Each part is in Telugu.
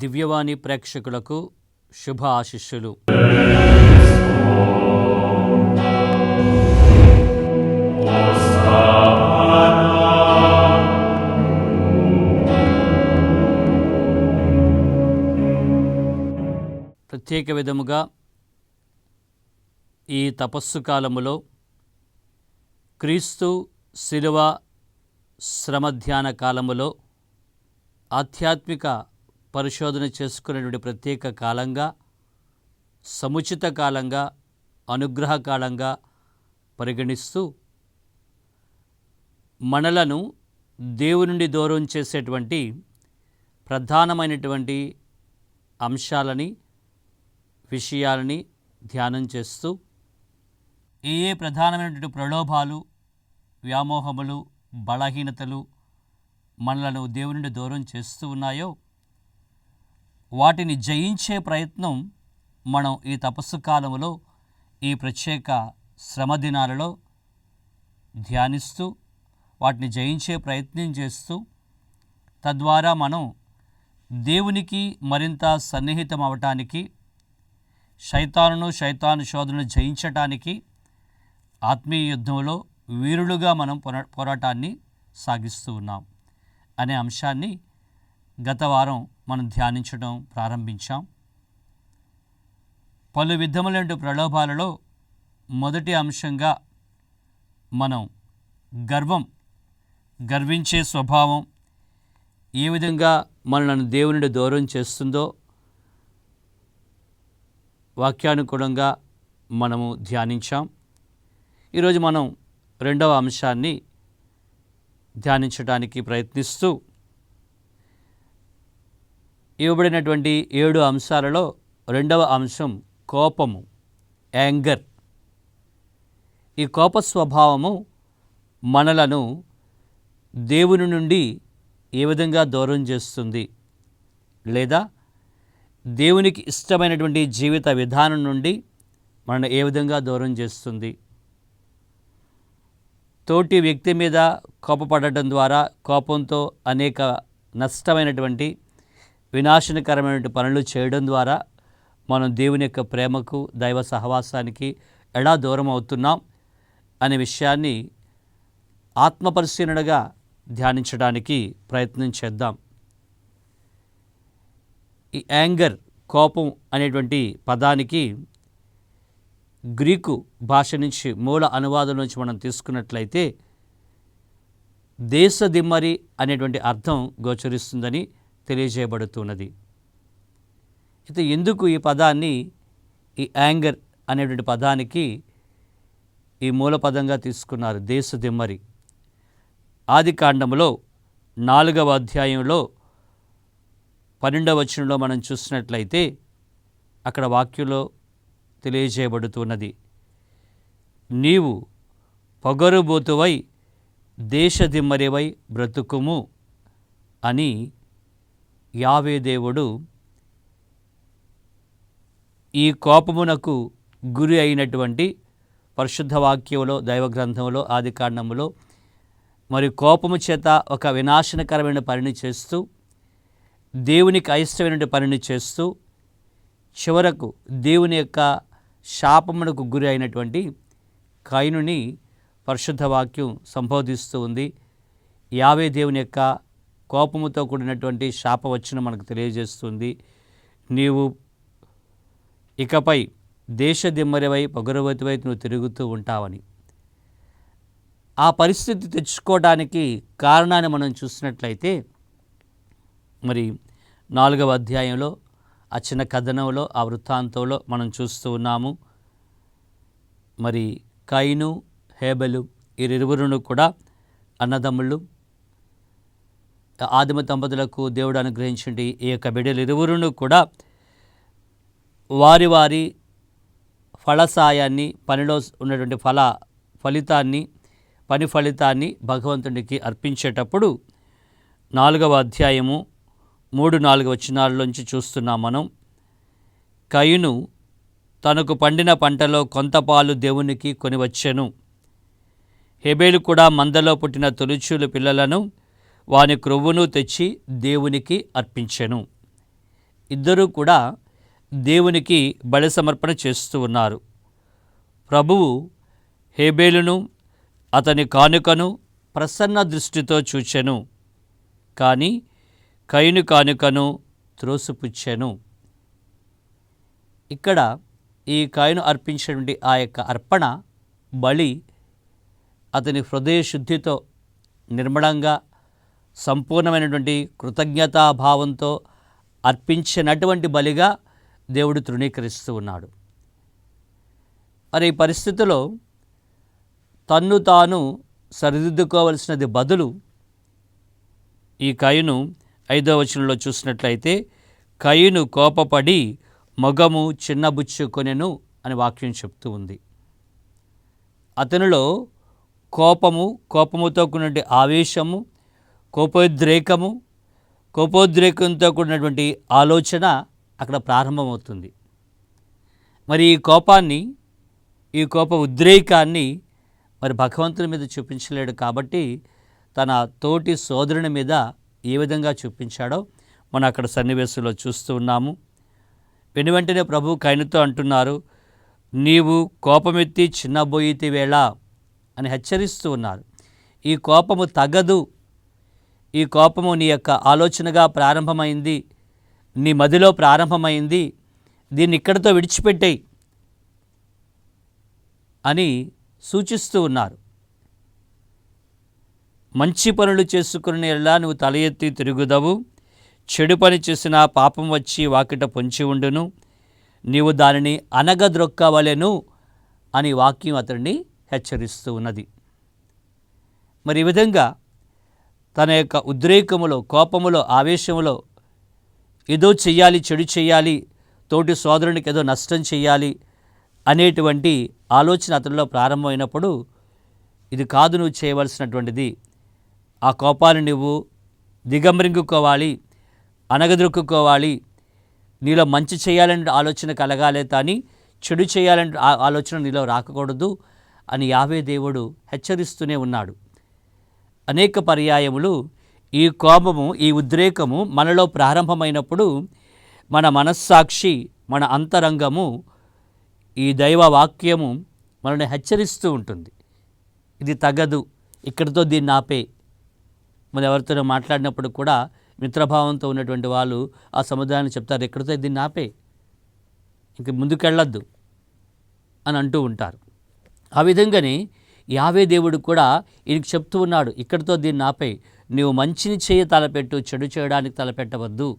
దివ్యవాణి ప్రేక్షకులకు శుభ ఆశీస్సులు. ప్రత్యేక విధముగా ఈ తపస్సు కాలములో క్రీస్తు శిలువ శ్రమధ్యాన కాలములో ఆధ్యాత్మిక పరిశోధన చేసుకునేటువంటి ప్రత్యేక కాలంగా, సముచిత కాలంగా, అనుగ్రహ కాలంగా పరిగణిస్తూ మనలను దేవుని నుండి దూరం చేసేటువంటి ప్రధానమైనటువంటి అంశాలని, విషయాలని ధ్యానం చేస్తూ ఏ ప్రధానమైనటువంటి ప్రలోభాలు, వ్యామోహములు, బలహీనతలు మనలను దేవుని నుండి దూరం చేస్తూ ఉన్నాయో వాటిని జయించే ప్రయత్నం మనం ఈ తపస్సు కాలంలో, ఈ ప్రత్యేక శ్రమ దినాలలో ధ్యానిస్తూ వాటిని జయించే ప్రయత్నం చేస్తూ తద్వారా మనం దేవునికి మరింత సన్నిహితం అవటానికి, శైతాను శోధనను జయించటానికి ఆత్మీయ యుద్ధంలో వీరులుగా మనం పోరాటాన్ని సాగిస్తూ ఉన్నాం అనే అంశాన్ని గత వారం మనం ధ్యానించడం ప్రారంభించాం. పలు విధములైన ప్రలోభాలలో మొదటి అంశంగా మనం గర్వించే స్వభావం ఏ విధంగా మనల్ని దేవుని దూరం చేస్తుందో వాక్యానుకూలంగా మనము ధ్యానించాం. ఈరోజు మనం రెండవ అంశాన్ని ధ్యానించడానికి ప్రయత్నిస్తూ ఇవ్వబడినటువంటి 7 అంశాలలో రెండవ అంశం కోపము, యాంగర్. ఈ కోప స్వభావము మనలను దేవుని నుండి ఏ విధంగా దూరం చేస్తుంది, లేదా దేవునికి ఇష్టమైనటువంటి జీవిత విధానం నుండి మనల్ని ఏ విధంగా దూరం చేస్తుంది. తోటి వ్యక్తి మీద కోపపడటం ద్వారా, కోపంతో అనేక నష్టమైనటువంటి వినాశనకరమైన పనులు చేయడం ద్వారా మనం దేవుని యొక్క ప్రేమకు, దైవ సహవాసానికి ఎలా దూరం అవుతున్నాం అనే విషయాన్ని ఆత్మపరిశీలనగా ధ్యానించడానికి ప్రయత్నం చేద్దాం. ఈ యాంగర్, కోపం అనేటువంటి పదానికి గ్రీకు భాష నుంచి, మూల అనువాదం నుంచి మనం తీసుకున్నట్లయితే దేశదిమ్మరి అనేటువంటి అర్థం గోచరిస్తుందని తెలియజేయబడుతున్నది. అయితే ఎందుకు ఈ పదాన్ని, ఈ యాంగర్ అనేటువంటి పదానికి ఈ మూల పదంగా తీసుకున్నారు? దేశదిమ్మరి. ఆదికాండములో 4వ అధ్యాయంలో 12వ వచనంలో మనం చూసినట్లయితే అక్కడ వాక్యంలో తెలియజేయబడుతున్నది, నీవు పొగరుబోతువై దేశదిమ్మరివై బ్రతుకుము అని యావే దేవుడు ఈ కోపమునకు గురి అయినటువంటి పరిశుద్ధ వాక్యంలో, దైవ గ్రంథంలో, ఆదికాండములో మరి కోపము చేత ఒక వినాశనకరమైన పనిని చేస్తూ, దేవునికి అయిష్టమైన పనిని చేస్తూ, చివరకు దేవుని యొక్క శాపమునకు గురి అయినటువంటి కయీనుని పరిశుద్ధ వాక్యం సంబోధిస్తూ ఉంది. యావే దేవుని యొక్క కోపముతో కూడినటువంటి శాపవచనం మనకు తెలియజేస్తుంది, నీవు ఇకపై దేశదిమ్మరివై పొగరవతివై నువ్వు తిరుగుతూ ఉంటావని. ఆ పరిస్థితి తెచ్చుకోవడానికి కారణాన్ని మనం చూసినట్లయితే మరి 4వ అధ్యాయంలో ఆ చిన్న కథనంలో, ఆ వృత్తాంతంలో మనం చూస్తూ ఉన్నాము. మరి కయీను, హేబెలు వీరిరువురును కూడా అన్నదమ్ముళ్ళు. ఆదిమ దంపతులకు దేవుడు అనుగ్రహించండి ఈ యొక్క బిడ్డలు ఇరువురును కూడా వారి వారి ఫలసాయాన్ని, పనిలో ఉన్నటువంటి పని ఫలితాన్ని భగవంతునికి అర్పించేటప్పుడు 4వ అధ్యాయము 3-4 వచనాల్లోంచి చూస్తున్నాం మనం. కయీను తనకు పండిన పంటలో కొంత పాలు దేవునికి కొనివచ్చెను. హేబేలు కూడా మందలో పుట్టిన తొలిచూలు పిల్లలను వాని క్రొవ్వును తెచ్చి దేవునికి అర్పించెను. ఇద్దరూ కూడా దేవునికి బలి సమర్పణ చేస్తూ ఉన్నారు. ప్రభువు హేబేలును అతని కానుకను ప్రసన్న దృష్టితో చూచెను, కానీ కయీను కానుకను త్రోసిపుచ్చెను. ఇక్కడ ఈ కయీను అర్పించినటువంటి ఆ యొక్క అర్పణ బలి అతని హృదయ శుద్ధితో నిర్మలంగా సంపూర్ణమైనటువంటి కృతజ్ఞతాభావంతో అర్పించినటువంటి బలిగా దేవుడు తృణీకరిస్తూ ఉన్నాడు. మరి ఈ పరిస్థితిలో తన్ను తాను సరిదిద్దుకోవలసినది బదులు ఈ కయీను 5వ వచనంలో చూసినట్లయితే కయీను కోపపడి మొగము చిన్నబుచ్చుకొనెను అని వాక్యం చెప్తూ ఉంది. అతనిలో కోపముతో కూడినటువంటి ఆవేశము, కోపోద్రేకంతో కూడినటువంటి ఆలోచన అక్కడ ప్రారంభమవుతుంది. మరి ఈ కోప ఉద్రేకాన్ని మరి భగవంతుని మీద చూపించలేడు కాబట్టి తన తోటి సోదరుని మీద ఏ విధంగా చూపించాడో మనం అక్కడ సన్నివేశంలో చూస్తూ ఉన్నాము. వెనువెంటనే ప్రభు కయీనుతో అంటున్నారు, నీవు కోపమెత్తి చిన్నబోయితివేళ అని హెచ్చరిస్తూ ఉన్నారు. ఈ కోపము తగదు, ఈ కోపము నీ యొక్క ఆలోచనగా ప్రారంభమైంది, నీ మదిలో ప్రారంభమైంది, దీన్ని ఇక్కడితో విడిచిపెట్టేయి అని సూచిస్తూ ఉన్నారు. మంచి పనులు చేసుకుని ఎలా నువ్వు తల ఎత్తి తిరుగుదవు, చెడు పని చేసిన పాపం వచ్చి వాకిట పొంచి ఉండును, నీవు దానిని అనగద్రొక్కవలెను అని వాక్యం అతడిని హెచ్చరిస్తూ ఉన్నది. మరి ఈ విధంగా తన యొక్క ఉద్రేకములో, కోపములో, ఆవేశములో ఏదో చెయ్యాలి, చెడు చెయ్యాలి, తోటి సోదరునికి ఏదో నష్టం చెయ్యాలి అనేటువంటి ఆలోచన అతనిలో ప్రారంభమైనప్పుడు ఇది కాదు నువ్వు చేయవలసినటువంటిది. ఆ కోపాన్ని నువ్వు దిగంబరింగుకోవాలి, అనగదొక్కుకోవాలి. నీలో మంచి చేయాలనే ఆలోచన కలగాలే కానీ చెడు చేయాలనే ఆలోచన నీలో రాకూడదు అని యావే దేవుడు హెచ్చరిస్తూనే ఉన్నాడు. అనేక పర్యాయములు ఈ కోపము, ఈ ఉద్రేకము మనలో ప్రారంభమైనప్పుడు మన మనస్సాక్షి, మన అంతరంగము, ఈ దైవ వాక్యము మనల్ని హెచ్చరిస్తూ ఉంటుంది. ఇది తగదు, ఇక్కడితో దీన్ని ఆపే. మనం ఎవరితోనో మాట్లాడినప్పుడు కూడా మిత్రభావంతో ఉన్నటువంటి వాళ్ళు ఆ సముదాయాన్ని చెప్తారు, ఎక్కడితో దీన్ని ఆపే, ఇంక ముందుకెళ్ళొద్దు అని అంటూ ఉంటారు. ఆ విధంగానే యావే దేవుడు కూడా ఈయనకి చెప్తూ ఉన్నాడు, ఇక్కడితో దీన్ని ఆపే, నీవు మంచిని చేయ తలపెట్టు, చెడు చేయడానికి తలపెట్టవద్దు,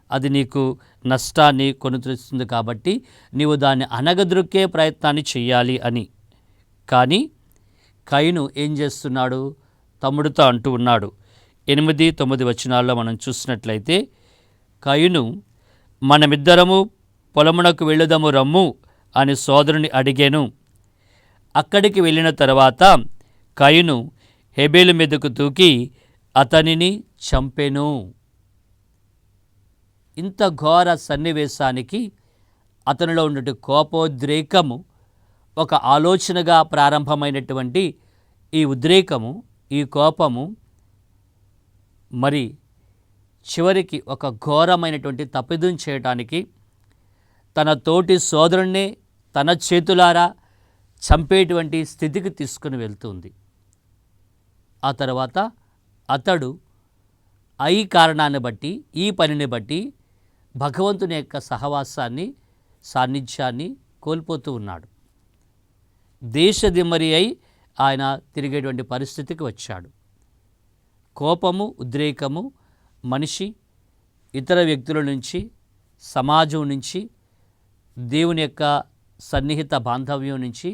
అది నీకు నష్టాన్ని కొని తెస్తుంది కాబట్టి నీవు దాన్ని అనగదొక్కే ప్రయత్నాన్ని చెయ్యాలి అని. కానీ కయీను ఏం చేస్తున్నాడు? తమ్ముడితో అంటూ ఉన్నాడు. 8-9 వచనాల్లో మనం చూసినట్లయితే కయీను, మనమిద్దరము పొలమునకు వెళ్ళుదము రమ్ము అని సోదరుని అడిగాను. అక్కడికి వెళ్ళిన తర్వాత కయీను హేబేలు మీదకు దూకి అతనిని చంపెను. ఇంత ఘోర సన్నివేశానికి అతనిలో ఉన్నటువంటి కోపోద్రేకము, ఒక ఆలోచనగా ప్రారంభమైనటువంటి ఈ ఉద్రేకము, ఈ కోపము మరి చివరికి ఒక ఘోరమైనటువంటి తప్పిదం చేయటానికి తన తోటి సోదరుణ్ణే తన చేతులారా చంపేటువంటి స్థితికి తీసుకుని వెళ్తుంది. ఆ తర్వాత అతడు ఈ కారణాన్ని బట్టి, ఈ పనిని బట్టి భగవంతుని యొక్క సహవాసాన్ని, సాన్నిధ్యాన్ని కోల్పోతూ ఉన్నాడు. దేశదిమ్మరి అయి ఆయన తిరిగేటువంటి పరిస్థితికి వచ్చాడు. కోపము, ఉద్రేకము మనిషి ఇతర వ్యక్తుల నుంచి, సమాజం నుంచి, దేవుని యొక్క సన్నిహిత బాంధవ్యం నుంచి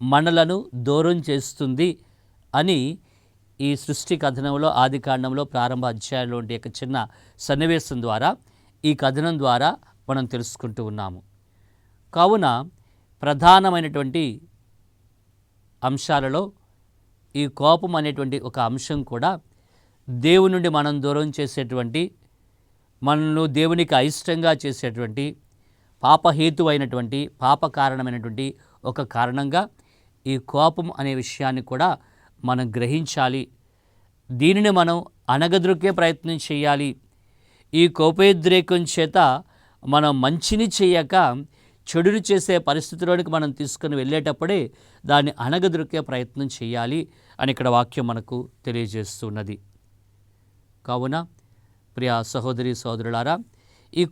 మనలను దూరం చేస్తుంది అని ఈ సృష్టి కథనంలో, ఆది కాండంలో ప్రారంభ అధ్యాయంలో ఉండే ఒక చిన్న సన్నివేశం ద్వారా, ఈ కథనం ద్వారా మనం తెలుసుకుంటూ ఉన్నాము. కావున ప్రధానమైనటువంటి అంశాలలో ఈ కోపం అనేటువంటి ఒక అంశం కూడా దేవుని నుండి మనం దూరం చేసేటువంటి, మనల్ని దేవునికి అయిష్టంగా చేసేటువంటి, పాపహేతువైనటువంటి, పాప కారణమైనటువంటి ఒక కారణంగా ఈ కోపం అనే విషయాన్ని కూడా మనం గ్రహించాలి. దీనిని మనం అణగద్రొక్కే ప్రయత్నం చేయాలి. ఈ కోపోద్రేకం చేత మనం మంచిని చేయక చెడుని చేసే పరిస్థితిలోనికి మనం తీసుకుని వెళ్ళేటప్పుడే దాన్ని అణగద్రొక్కే ప్రయత్నం చేయాలి అని ఇక్కడ వాక్యం మనకు తెలియజేస్తున్నది. కావున ప్రియ సహోదరి సహోదరులారా, ఈ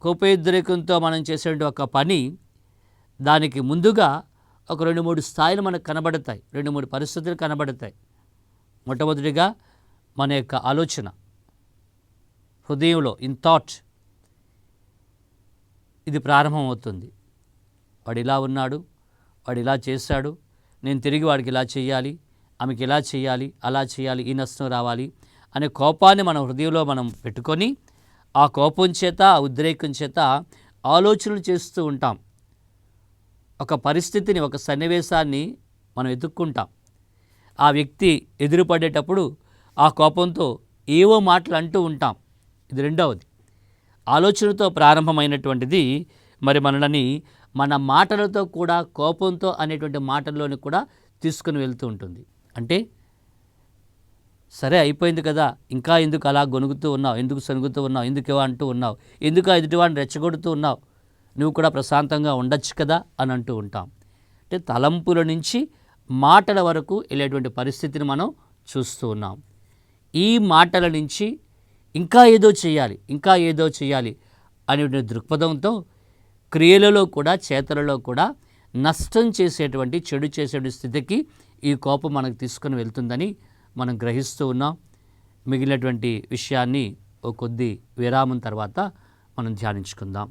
కోపోద్రేకంతో మనం చేసే ఒక పని, దానికి ముందుగా ఒక 2-3 స్థాయిలు మనకు కనబడతాయి, 2-3 పరిస్థితులు కనబడతాయి. మొట్టమొదటిగా మన యొక్క ఆలోచన, హృదయంలో ఇన్ థాట్ ఇది ప్రారంభమవుతుంది. వాడు ఇలా ఉన్నాడు, వాడు ఇలా చేశాడు, నేను తిరిగి వాడికి ఇలా చేయాలి, ఆమెకి ఇలా చేయాలి, అలా చేయాలి, ఈ నష్టం రావాలి అనే కోపాన్ని మన హృదయంలో మనం పెట్టుకొని ఆ కోపం చేత, ఆ ఉద్రేకం చేత ఆలోచనలు చేస్తూ ఉంటాం. ఒక పరిస్థితిని, ఒక సన్నివేశాన్ని మనం ఎదుర్కొంటాం. ఆ వ్యక్తి ఎదురుపడేటప్పుడు ఆ కోపంతో ఏవో మాటలు అంటూ ఉంటాం. ఇది రెండవది. ఆలోచనతో ప్రారంభమైనటువంటిది మరి మనల్ని మన మాటలతో కూడా కోపంతో అనేటువంటి మాటల్లోని కూడా తీసుకుని వెళ్తూ ఉంటుంది. అంటే సరే అయిపోయింది కదా, ఇంకా ఎందుకు అలా గొనుగుతూ ఉన్నావు, ఎందుకు సనుగుతూ ఉన్నావు, ఎందుకు అంటూ ఉన్నావు, ఎందుకు ఎదుటివాడిని రెచ్చగొడుతూ ఉన్నావు, నువ్వు కూడా ప్రశాంతంగా ఉండొచ్చు కదా అని అంటూ ఉంటాం. అంటే తలంపుల నుంచి మాటల వరకు వెళ్ళేటువంటి పరిస్థితిని మనం చూస్తూ ఉన్నాం. ఈ మాటల నుంచి ఇంకా ఏదో చేయాలి, ఇంకా ఏదో చేయాలి అనేటువంటి దృక్పథంతో క్రియలలో కూడా, చేతలలో కూడా నష్టం చేసేటువంటి, చెడు చేసేటువంటి స్థితికి ఈ కోపం మనకు తీసుకుని వెళ్తుందని మనం గ్రహిస్తూ ఉన్నాం. మిగిలినటువంటి విషయాన్ని ఓ కొద్ది విరామం తర్వాత మనం ధ్యానించుకుందాం.